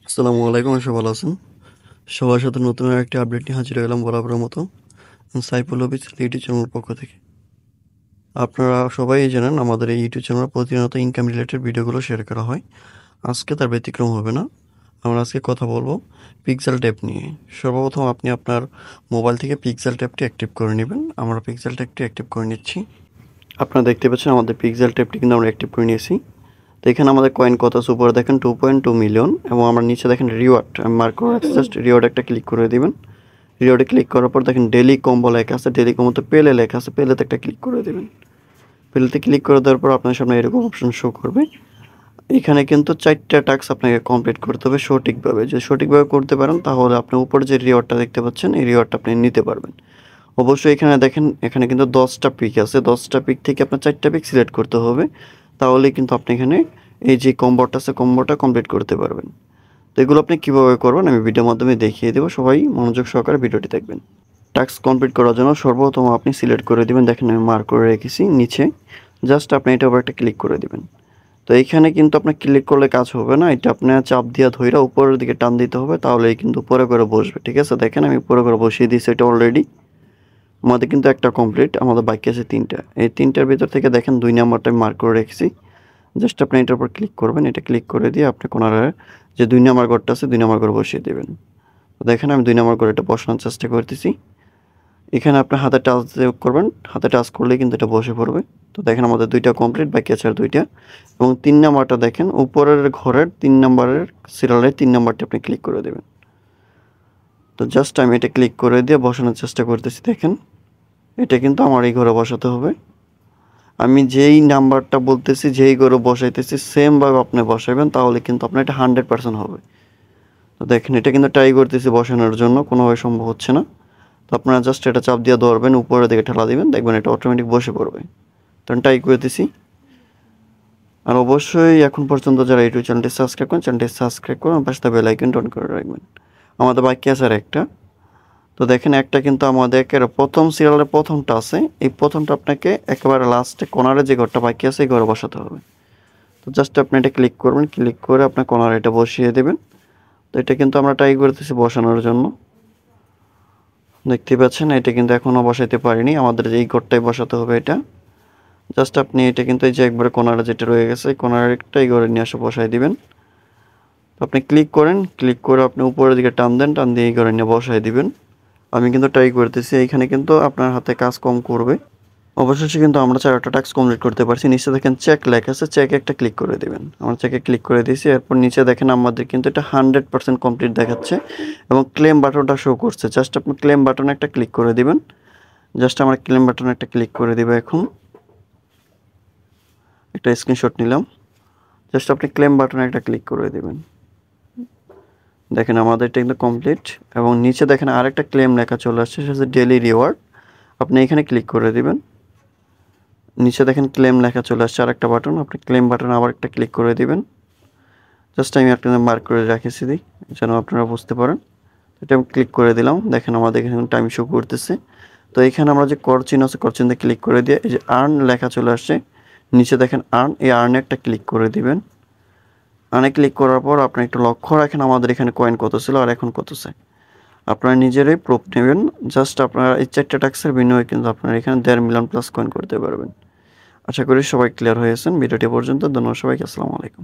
আসসালামু আলাইকুম, আশা ভালো আছেন। সবার সাথে নতুন আরেকটি আপডেট নিয়ে হাজির হয়ে গেলাম বরাবরের মতো সাইফুল অফিসিয়াল ইউটিউব চ্যানেলের পক্ষ থেকে। আপনারা সবাই জানেন আমাদের এই ইউটিউব চ্যানেলে প্রতিনিয়ত ইনকাম রিলেটেড ভিডিওগুলো শেয়ার করা হয়। আজকে তার ব্যতিক্রম হবে না। আমরা আজকে কথা বলবো পিক্সেল ট্যাব নিয়ে। সর্বপ্রথম আপনি আপনার মোবাইল থেকে পিক্সেল ট্যাবটি অ্যাক্টিভ করে নেবেন। আমরা পিক্সেল ট্যাবটি অ্যাক্টিভ করে নিচ্ছি। আপনারা দেখতে পাচ্ছেন আমাদের পিক্সেল ট্যাবটি কিন্তু আমরা অ্যাক্টিভ করে নিয়েছি। তো এখানে আমাদের কয়েন কত আছে উপরে দেখেন 2.2 মিলিয়ন, এবং আমরা নিচে দেখেন রিওয়ার্ড, আমি মার্ক করে রাখছি, জাস্ট রিওয়ার্ড একটা ক্লিক করে দিবেন। রিওয়ার্ডে ক্লিক করার পর দেখেন ডেলি কম্বো লেখা আছে, ডেলি কম্বোতে পেলে লেখা আছে, পেলেতে একটা ক্লিক করে দেবেন। পেলেতে ক্লিক করে দেওয়ার পর আপনার সামনে এরকম অপশন শো করবে। এখানে কিন্তু 4টা টাস্ক আপনাকে কমপ্লিট করতে হবে সঠিকভাবে। যদি সঠিকভাবে করতে পারেন তাহলে আপনি উপরে যে রিওয়ার্ডটা দেখতে পাচ্ছেন এই রিওয়ার্ডটা আপনি নিতে পারবেন। অবশ্যই এখানে দেখেন, এখানে কিন্তু 10টা পিক আছে, 10টা পিক থেকে আপনার 4টা পিক সিলেক্ট করতে হবে, তাহলেই কিন্তু আপনি এখানে এই যে কম্বোটা আছে কম্বোটা কমপ্লিট করতে পারবেন। তো এগুলো আপনি কীভাবে করবেন আমি ভিডিওর মাধ্যমে দেখিয়ে দেবো, সবাই মনোযোগ সহকারে ভিডিওটি দেখবেন। টাস্ক কমপ্লিট করার জন্য সর্বপ্রথম আপনি সিলেক্ট করে দিবেন, দেখেন আমি মার্ক করে রেখেছি নিচে, জাস্ট আপনি এটার উপর একটা ক্লিক করে দিবেন। তো এইখানে কিন্তু আপনার ক্লিক করলে কাজ হবে না, এটা আপনার চাপ দিয়ে ধইরা উপরের দিকে টান দিতে হবে, তাহলেই কিন্তু উপরে করে বসবে। ঠিক আছে, দেখেন আমি উপরে করে বসিয়ে দিয়েছি এটা অলরেডি। আমাদের কিন্তু একটা কমপ্লিট, আমাদের বাকি আছে 3টা। এই 3টার ভিতর থেকে দেখেন 2 নাম্বারটা আমি মার্ক করে রেখেছি, জাস্ট আপনি এটার উপর ক্লিক করবেন। এটা ক্লিক করে দিয়ে আপনি কোনারে যে 2 নাম্বার ঘরটা আছে 2 নাম্বার ঘর বসিয়ে দেবেন। তো দেখেন আমি 2 নাম্বার ঘরে এটা বসানোর চেষ্টা করতেছি। এখানে আপনি হাতে টাচ করবেন, হাতে টাচ করলেই কিন্তু এটা বসে পড়বে। তো দেখেন আমাদের 2টা কমপ্লিট, বাকি আছে আর 2টা। এবং 3 নাম্বারটা দেখেন উপরের ঘরের 3 নাম্বারের সিরিয়ালের 3 নাম্বারটা আপনি ক্লিক করে দেবেন। তো জাস্ট আমি এটা ক্লিক করে দিয়ে বসানোর চেষ্টা করতেছি। দেখেন এটা কিন্তু আমার এই ঘরে বসাতে হবে। আমি যেই নাম্বারটা বলতেছি, যেই ঘরে বসাইতেছি সেমভাবে আপনি বসাবেন, তাহলে কিন্তু আপনার এটা 100% হবে। তো দেখেন এটা কিন্তু ট্রাই করতেছি বসানোর জন্য, কোনোভাবে সম্ভব হচ্ছে না। তো আপনারা জাস্ট এটা চাপ দিয়ে ধরবেন, উপরের দিকে ঠেলা দিবেন, দেখবেন এটা অটোমেটিক বসে পড়বে। তো ট্রাই করতেছি। আর অবশ্যই এখন পর্যন্ত যারা ইউটিউব চ্যানেলটি সাবস্ক্রাইব করুন, পাশে বেল আইকনটা অন করে রাখবেন। আমাদের বাকি আছে আর একটা। তো দেখেন একটা কিন্তু আমাদের প্রথম সিরিয়ালের প্রথমটা আছে, এই প্রথমটা আপনাকে একেবারে লাস্টে কোনারে যে ঘরটা বাকি আছে এই ঘরে বসাতে হবে। তো জাস্ট আপনি এটা ক্লিক করবেন, ক্লিক করে আপনার কোনারে এটা বসিয়ে দেবেন। তো এটা কিন্তু আমরা ট্রাই করতেছি বসানোর জন্য, দেখতে পাচ্ছেন এটা কিন্তু এখনও বসাইতে পারিনি, আমাদের এই ঘরটাই বসাতে হবে এটা। জাস্ট আপনি এটা কিন্তু এই যে একবারে কোনারে যেটা রয়ে গেছে কোনারে একটা এই ঘরে নিয়ে এসে বসাই দিবেন। তো আপনি ক্লিক করেন, ক্লিক করে আপনি উপরের দিকে টান দেন, টান দিয়ে এই ঘরে নিয়ে বসাই দিবেন। আমি কিন্তু ট্রাই করতেছি, এইখানে কিন্তু আপনার হাতে কাজ কম করবে। অবশেষে কিন্তু আমরা 4টা টাস্ক কমপ্লিট করতে পারছি। নিচে দেখেন চেক লেখা আছে, চেকে একটা ক্লিক করে দেবেন। আমরা চেকে ক্লিক করে দিয়েছি। এরপর নিচে দেখেন আমাদের কিন্তু এটা 100% কমপ্লিট দেখাচ্ছে এবং ক্লেম বাটনটা শো করছে। জাস্ট আপনি ক্লেম বাটনে একটা ক্লিক করে দিবেন। জাস্ট আমরা ক্লেম বাটনে একটা ক্লিক করে দিব। এখন একটা স্ক্রিনশট নিলাম, জাস্ট আপনি ক্লেম বাটনে একটা ক্লিক করে দিবেন। দেখেন আমাদের এটা কিন্তু কমপ্লিট, এবং নিচে দেখেন আরেকটা ক্লেম লেখা চলে আসছে, সেটা হচ্ছে ডেইলি রিওয়ার্ড। আপনি এখানে ক্লিক করে দিবেন। নিচে দেখেন ক্লেম লেখা চলে আসছে আরেকটা বাটন, আপনি ক্লেম বাটনে আবার একটা ক্লিক করে দিবেন। জাস্ট আমি আপনাদের মার্ক করে রেখেছি দিই যেন আপনারা বুঝতে পারেন। এটা আমি ক্লিক করে দিলাম। দেখেন আমাদের এখানে টাইম শো করতেছে। তো এখানে আমরা যে করচিহ্ন আছে করচিহ্নে ক্লিক করে দিয়ে এই যে আর্ন লেখা চলে আসছে, নিচে দেখেন আর্ন, এই আর্নে একটা ক্লিক করে দিবেন। আর্নে ক্লিক করার পর আপনি একটু লক্ষ্য রাখেন আমাদের এখানে কয়েন কত ছিল আর এখন কত চাই, আপনারা নিজেরাই প্রুফ নেবেন। জাস্ট আপনারা এই 4টা টাস্কের বিনিময়ে কিন্তু আপনারা এখানে 1.5 মিলিয়ন প্লাস কয়েন করতে পারবেন। আশা করি সবাই ক্লিয়ার হয়েছেন। ভিডিওটি পর্যন্ত ধন্যবাদ সবাইকে। আসসালামু আলাইকুম।